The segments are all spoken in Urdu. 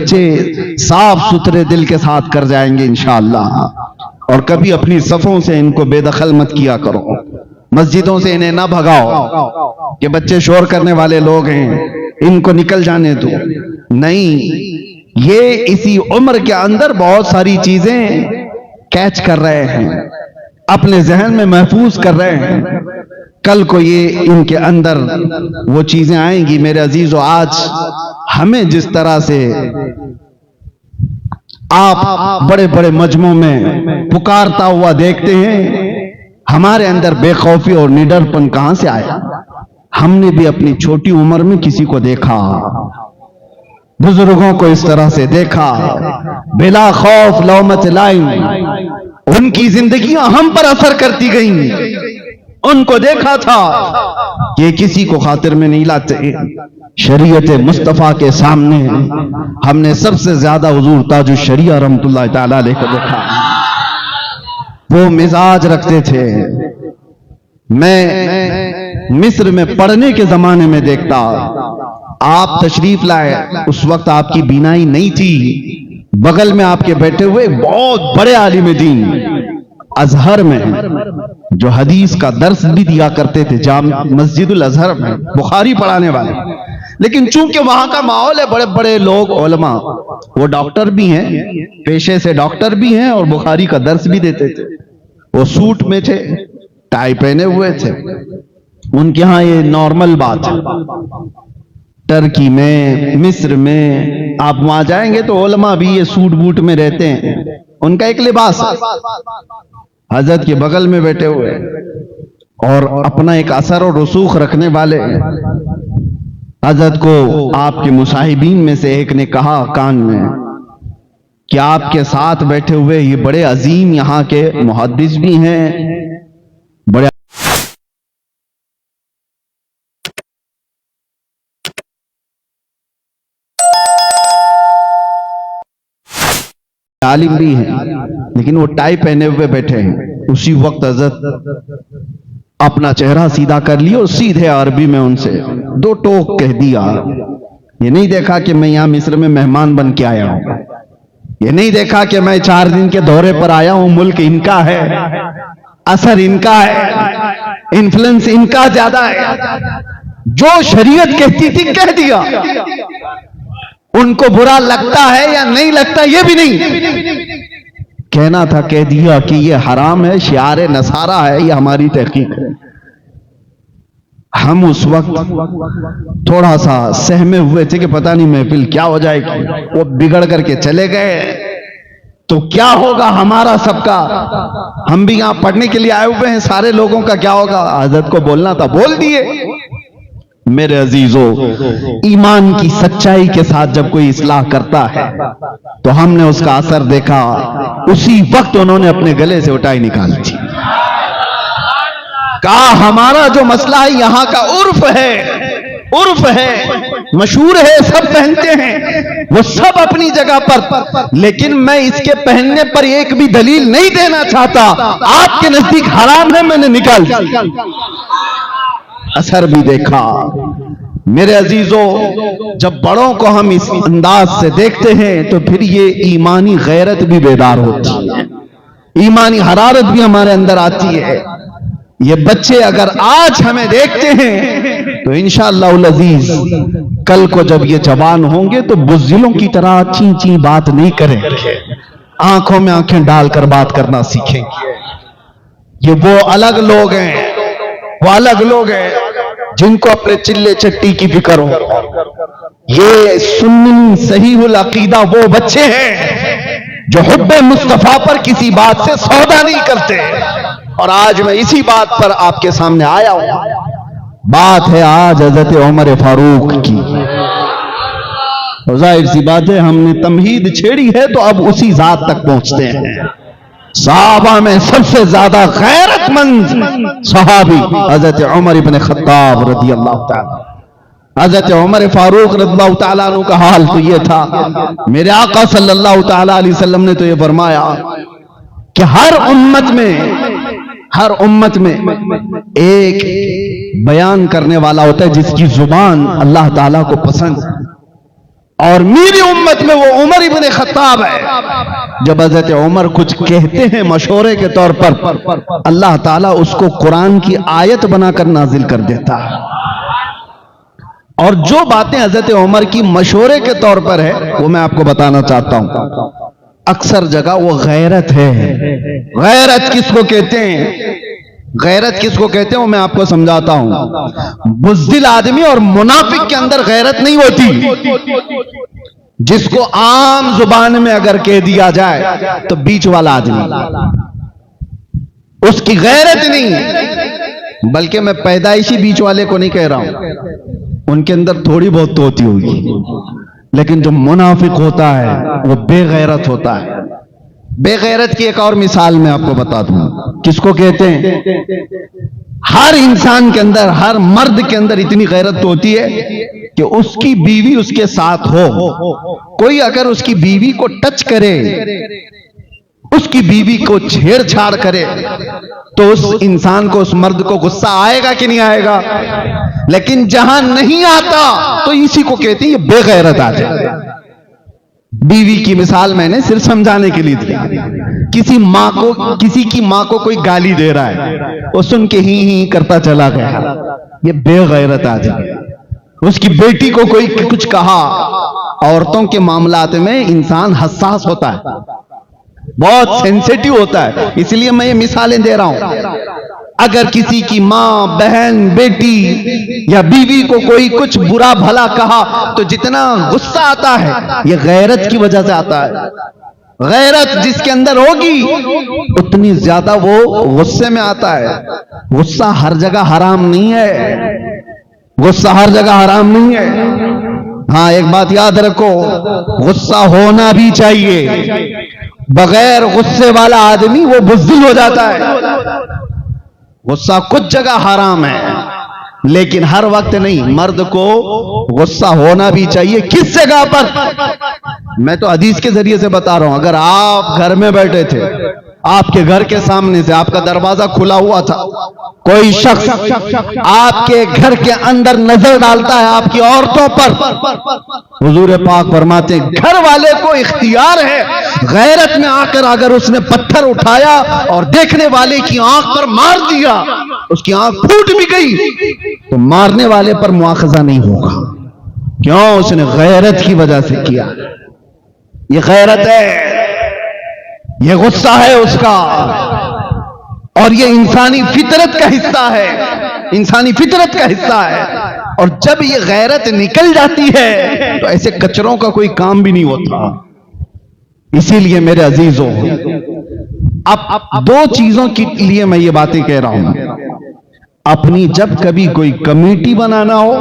بچے صاف ستھرے دل کے ساتھ کر جائیں گے انشاءاللہ. اور کبھی اپنی صفوں سے ان کو بے دخل مت کیا کرو. مسجدوں سے انہیں نہ بھگاؤ کہ بچے شور کرنے والے لوگ ہیں, ان کو نکل جانے دو. نہیں, یہ اسی عمر کے اندر بہت ساری چیزیں کیچ کر رہے ہیں, اپنے ذہن میں محفوظ کر رہے ہیں. کل کو یہ ان کے اندر وہ چیزیں آئیں گی. میرے عزیزو, آج ہمیں جس طرح سے آپ بڑے بڑے مجمعوں میں پکارتا ہوا دیکھتے ہیں, ہمارے اندر بے خوفی اور نڈر پن کہاں سے آیا؟ ہم نے بھی اپنی چھوٹی عمر میں کسی کو دیکھا, بزرگوں کو اس طرح سے دیکھا, بلا خوف لومۃ لائم, ان کی زندگیاں ہم پر اثر کرتی گئیں. ان کو دیکھا تھا کہ کسی کو خاطر میں نہیں لاتے. شریعت مصطفیٰ کے سامنے ہم نے سب سے زیادہ حضور تاج الشریعہ رحمۃ اللہ تعالی علیہ کو دیکھا. وہ مزاج رکھتے تھے. میں مصر میں پڑھنے کے زمانے میں دیکھتا, آپ تشریف لائے, اس وقت آپ کی بینائی نہیں تھی. بغل میں آپ کے بیٹھے ہوئے بہت بڑے عالم دین ازہر میں, جو حدیث کا درس بھی دیا کرتے تھے جامع مسجد الازہر میں, بخاری پڑھانے والے. لیکن چونکہ وہاں کا ماحول ہے, بڑے بڑے لوگ علماء, وہ ڈاکٹر بھی ہیں, پیشے سے ڈاکٹر بھی ہیں, اور بخاری کا درس بھی دیتے تھے. وہ سوٹ میں تھے, ٹائی پہنے ہوئے تھے. ان کے ہاں یہ نارمل بات ہے. ترکی میں, مصر میں آپ وہاں جائیں گے تو علماء بھی یہ سوٹ بوٹ میں رہتے ہیں, ان کا ایک لباس ہے. حضرت کے بغل میں بیٹھے ہوئے اور اپنا ایک اثر اور رسوخ رکھنے والے. حضرت کو آپ کے مصاحبین میں سے ایک نے کہا کان میں کہ آپ کے ساتھ بیٹھے ہوئے یہ بڑے عظیم یہاں کے محدث بھی ہیں, بڑے عالم بھی ہیں, لیکن وہ ٹائی پہنے ہوئے بیٹھے ہیں. اسی وقت حضرت اپنا چہرہ سیدھا کر لیا اور سیدھے عربی میں ان سے دو ٹوک کہہ دیا. یہ نہیں دیکھا کہ میں یہاں مصر میں مہمان بن کے آیا ہوں, یہ نہیں دیکھا کہ میں 4 دن کے دورے پر آیا ہوں. ملک ان کا ہے, اثر ان کا ہے, انفلوئنس ان کا زیادہ ہے. جو شریعت کہتی تھی کہہ دیا. ان کو برا لگتا ہے یا نہیں لگتا یہ بھی نہیں, کہنا تھا کہہ دیا کہ یہ حرام ہے, شعار نصارہ ہے, یہ ہماری تحقیق ہے. ہم اس وقت تھوڑا سا سہمے ہوئے تھے کہ پتہ نہیں محفل کیا ہو جائے گی. وہ بگڑ کر کے چلے گئے تو کیا ہوگا ہمارا سب کا. ہم بھی یہاں پڑھنے کے لیے آئے ہوئے ہیں, سارے لوگوں کا کیا ہوگا. حضرت کو بولنا تھا بول دیے. میرے عزیزو, ایمان کی سچائی کے ساتھ جب کوئی اصلاح کرتا ہے تو ہم نے اس کا اثر دیکھا. اسی وقت انہوں نے اپنے گلے سے اٹھائی نکال دی. کہا ہمارا جو مسئلہ ہے یہاں کا عرف ہے, عرف ہے, مشہور ہے, سب پہنتے ہیں, وہ سب اپنی جگہ پر, لیکن میں اس کے پہننے پر ایک بھی دلیل نہیں دینا چاہتا. آپ کے نزدیک حرام ہے, میں نے نکال دیا. اثر بھی دیکھا. میرے عزیزو, جب بڑوں کو ہم اس انداز سے دیکھتے ہیں تو پھر یہ ایمانی غیرت بھی بیدار ہوتی ہے, ایمانی حرارت بھی ہمارے اندر آتی ہے. یہ بچے اگر آج ہمیں دیکھتے ہیں تو انشاءاللہ العزیز کل کو جب یہ جوان ہوں گے تو بزدلوں کی طرح چین چین بات نہیں کریں گے, آنکھوں میں آنکھیں ڈال کر بات کرنا سیکھیں گے. یہ وہ الگ لوگ ہیں, وہ الگ لوگ ہیں جن کو اپنے چلے چٹی کی فکر ہو. یہ سنی صحیح العقیدہ وہ بچے ہیں جو حب مصطفیٰ پر کسی بات سے سودا نہیں کرتے. اور آج میں اسی بات پر آپ کے سامنے آیا ہوں. بات ہے آج حضرت عمر فاروق کی. ظاہر سی بات ہے ہم نے تمہید چھیڑی ہے تو اب اسی ذات تک پہنچتے ہیں. صحابہ میں سب سے زیادہ غیرت مند صحابی حضرت عمر ابن خطاب رضی اللہ تعالی. حضرت عمر فاروق رضی اللہ تعالیٰ عنہ کا حال تو یہ تھا, میرے آقا صلی اللہ تعالیٰ علیہ وسلم نے تو یہ فرمایا کہ ہر امت میں ایک بیان کرنے والا ہوتا ہے جس کی زبان اللہ تعالیٰ کو پسند ہے, اور میری امت میں وہ عمر ابن خطاب ہے. جب حضرت عمر کچھ کہتے ہیں مشورے کے طور پر، اللہ تعالیٰ اس کو قرآن کی آیت بنا کر نازل کر دیتا ہے. اور جو باتیں حضرت عمر کی مشورے کے طور پر ہے وہ میں آپ کو بتانا چاہتا ہوں. اکثر جگہ وہ غیرت ہے. غیرت کس کو کہتے ہیں؟ غیرت کس کو کہتے ہیں وہ میں آپ کو سمجھاتا ہوں. بزدل آدمی اور منافق کے اندر غیرت نہیں ہوتی. جس کو عام زبان میں اگر کہہ دیا جائے تو بیچ والا آدمی، اس کی غیرت نہیں، بلکہ میں پیدائشی بیچ والے کو نہیں کہہ رہا ہوں، ان کے اندر تھوڑی بہت تو ہوتی ہوگی. لیکن جو منافق ہوتا ہے وہ بے غیرت ہوتا ہے. بے غیرت کی ایک اور مثال میں آپ کو بتا دوں. کس کو کہتے ہیں؟ ہر انسان کے اندر، ہر مرد کے اندر اتنی غیرت ہوتی ہے کہ اس کی بیوی اس کے ساتھ ہو، کوئی اگر اس کی بیوی کو ٹچ کرے، اس کی بیوی کو چھیڑ چھاڑ کرے، تو اس انسان کو، اس مرد کو غصہ آئے گا کہ نہیں آئے گا؟ لیکن جہاں نہیں آتا تو اسی کو کہتے ہیں یہ بے غیرت آ جائے. بیوی کی مثال میں نے صرف سمجھانے کے لیے دی. کسی کی ماں کو کوئی گالی دے رہا ہے، وہ سن کے ہی کرتا چلا گیا، یہ بے غیرت آ جائے. اس کی بیٹی کو کوئی کچھ کہا. عورتوں کے معاملات میں انسان حساس ہوتا ہے، بہت سینسیٹیو ہوتا ہے، اس لیے میں یہ مثالیں دے رہا ہوں. اگر کسی کی ماں، بہن، بیٹی یا بیوی کو کوئی کچھ برا بھلا کہا تو جتنا غصہ آتا ہے یہ غیرت کی وجہ سے آتا ہے. غیرت جس کے اندر ہوگی اتنی زیادہ وہ غصے میں آتا ہے. غصہ ہر جگہ حرام نہیں ہے، غصہ ہر جگہ حرام نہیں ہے. ہاں ایک بات یاد رکھو، غصہ ہونا بھی چاہیے. بغیر غصے والا آدمی وہ بزدل ہو جاتا ہے. غصہ کچھ جگہ حرام ہے لیکن ہر وقت نہیں. مرد کو غصہ ہونا بھی چاہیے. کس جگہ پر؟ میں تو حدیث کے ذریعے سے بتا رہا ہوں. اگر آپ گھر میں بیٹھے تھے، آپ کے گھر کے سامنے سے آپ کا دروازہ کھلا ہوا تھا، کوئی شخص آپ کے گھر کے اندر نظر ڈالتا ہے آپ کی عورتوں پر، حضور پاک فرماتے ہیں گھر والے کو اختیار ہے غیرت میں آ کر اگر اس نے پتھر اٹھایا اور دیکھنے والے کی آنکھ پر مار دیا، اس کی آنکھ پھوٹ بھی گئی تو مارنے والے پر مواخذہ نہیں ہوگا. کیوں؟ اس نے غیرت کی وجہ سے کیا. یہ غیرت ہے، یہ غصہ ہے اس کا، اور یہ انسانی فطرت کا حصہ ہے. انسانی فطرت کا حصہ ہے. اور جب یہ غیرت نکل جاتی ہے تو ایسے کچروں کا کوئی کام بھی نہیں ہوتا. اسی لیے میرے عزیزوں، اب دو چیزوں کے لیے میں یہ باتیں کہہ رہا ہوں. اپنی جب کبھی کوئی کمیٹی بنانا ہو،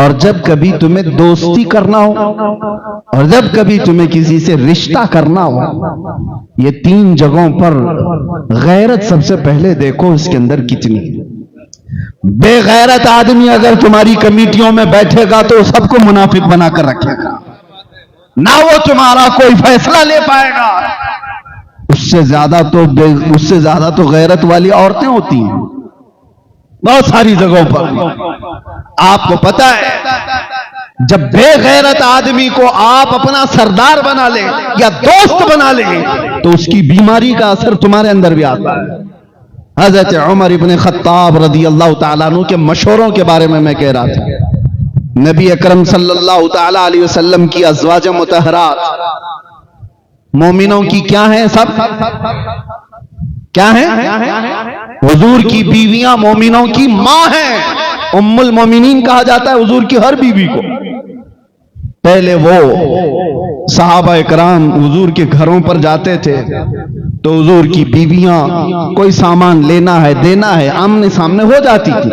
اور جب کبھی تمہیں دوستی کرنا ہو، اور جب کبھی تمہیں کسی سے رشتہ کرنا ہو، یہ تین جگہوں پر غیرت سب سے پہلے دیکھو اس کے اندر کتنی. بے غیرت آدمی اگر تمہاری کمیٹیوں میں بیٹھے گا تو سب کو منافق بنا کر رکھے گا، نہ وہ تمہارا کوئی فیصلہ لے پائے گا. اس سے زیادہ تو غیرت والی عورتیں ہوتی ہیں بہت ساری جگہوں پر. آپ کو پتا ہے جب بے غیرت آدمی کو آپ اپنا سردار بنا لیں یا دوست بنا لیں تو اس کی بیماری کا اثر تمہارے اندر بھی آتا ہے. حضرت عمر ابن خطاب رضی اللہ تعالیٰ عنہ کے مشوروں کے بارے میں کہہ رہا تھا. نبی اکرم صلی اللہ تعالیٰ علیہ وسلم کی ازواج مطہرات مومنوں کی کیا ہیں؟ سب کیا ہیں؟ حضور کی بیویاں مومنوں کی ماں ہیں. ام المومنین کہا جاتا ہے حضور کی ہر بیوی کو. پہلے وہ صحابہ اکرام حضور کے گھروں پر جاتے تھے تو حضور کی بیویاں کوئی سامان لینا ہے دینا ہے آمنے سامنے ہو جاتی تھی.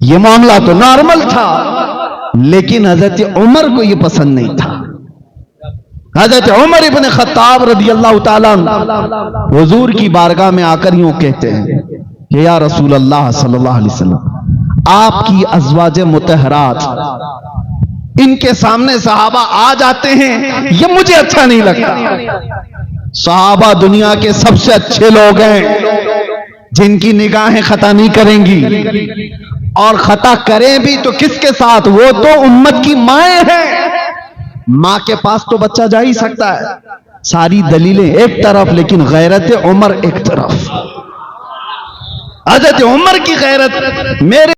یہ معاملہ تو نارمل تھا لیکن حضرت عمر کو یہ پسند نہیں تھا. حضرت عمر ابن خطاب رضی اللہ تعالیٰ حضور کی بارگاہ میں آ کر یوں کہتے ہیں کہ یا رسول اللہ صلی اللہ علیہ وسلم، آپ کی ازواج مطہرات ان کے سامنے صحابہ آ جاتے ہیں، یہ مجھے اچھا نہیں لگتا. صحابہ دنیا کے سب سے اچھے لوگ ہیں جن کی نگاہیں خطا نہیں کریں گی. اور خطا کریں بھی تو کس کے ساتھ؟ وہ تو امت کی مائیں ہیں، ماں کے پاس تو بچہ جا ہی سکتا ہے۔ ساری دلیلیں ایک طرف، لیکن غیرت عمر ایک طرف۔ حضرت عمر کی غیرت، میرے